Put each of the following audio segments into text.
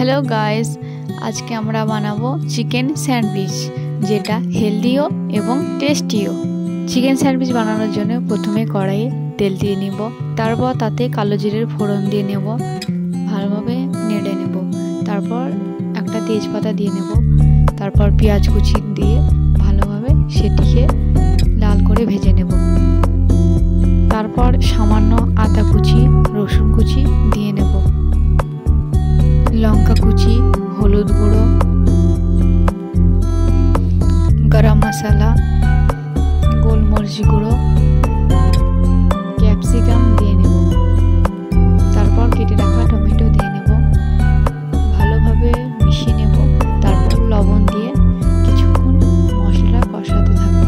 Hello guys, আজকে আমরা বানাবো চিকেন স্যান্ডউইচ, যেটা হেলদিও এবং টেস্টিও। চিকেন স্যান্ডউইচ বানানোর জন্য প্রথমে কড়াইয়ে তেল দিয়ে নেব, তারপর তাতে কালো জিরের ফোড়ন দিয়ে নেব, ভালোভাবে নেড়ে নেব। তারপর একটা তেজপাতা দিয়ে নেব, তারপর পেঁয়াজ কুচি দিয়ে ভালোভাবে সেটিকে লাল করে ভেজে নেব। তারপর সামান্য আদা কুচি, রসুন কুচি দিয়ে নেব, লঙ্কা কুচি, হলুদ গুঁড়ো, গরম মশলা, গোলমরিচ গুঁড়ো, ক্যাপসিকাম দিয়ে নেব। তারপর কেটে রাখা টমেটো দিয়ে নেব, ভালোভাবে মিশিয়ে নেব। তারপর লবণ দিয়ে কিছুক্ষণ মশলা কষাতে থাকবো।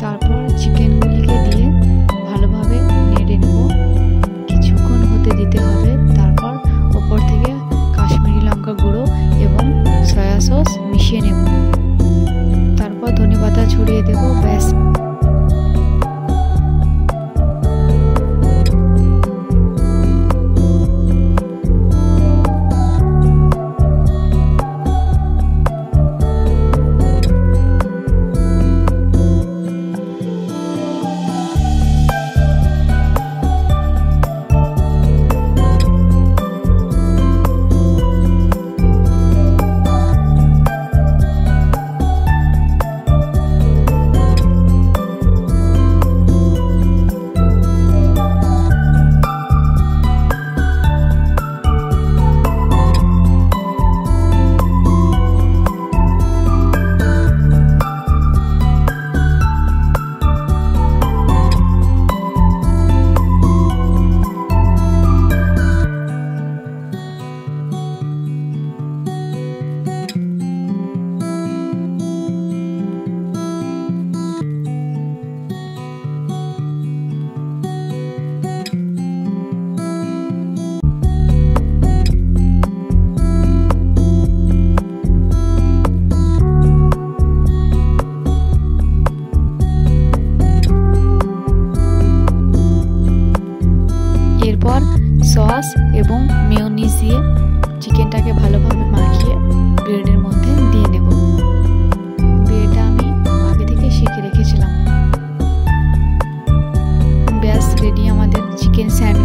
তারপর চিকেনগুলিকে দিয়ে ভালোভাবে নেড়ে নেব, কিছুক্ষণ হতে দিতে হবে। তারপর ওপর থেকে কাশ্মীরি লঙ্কা গুঁড়ো এবং সয়া সস মিশিয়ে নেব। তারপর ধনেপাতা ছড়িয়ে দেব। ব্যাস। এরপর সস এবং মেয়োনিজ দিয়ে চিকেনটাকে ভালোভাবে মাখিয়ে ব্রেডের মধ্যে দিয়ে নেব। ব্রেডটা আমি আগে থেকে সেঁকে রেখেছিলাম। ব্যাস রেডি আমাদের চিকেন স্যান্ডউইচ।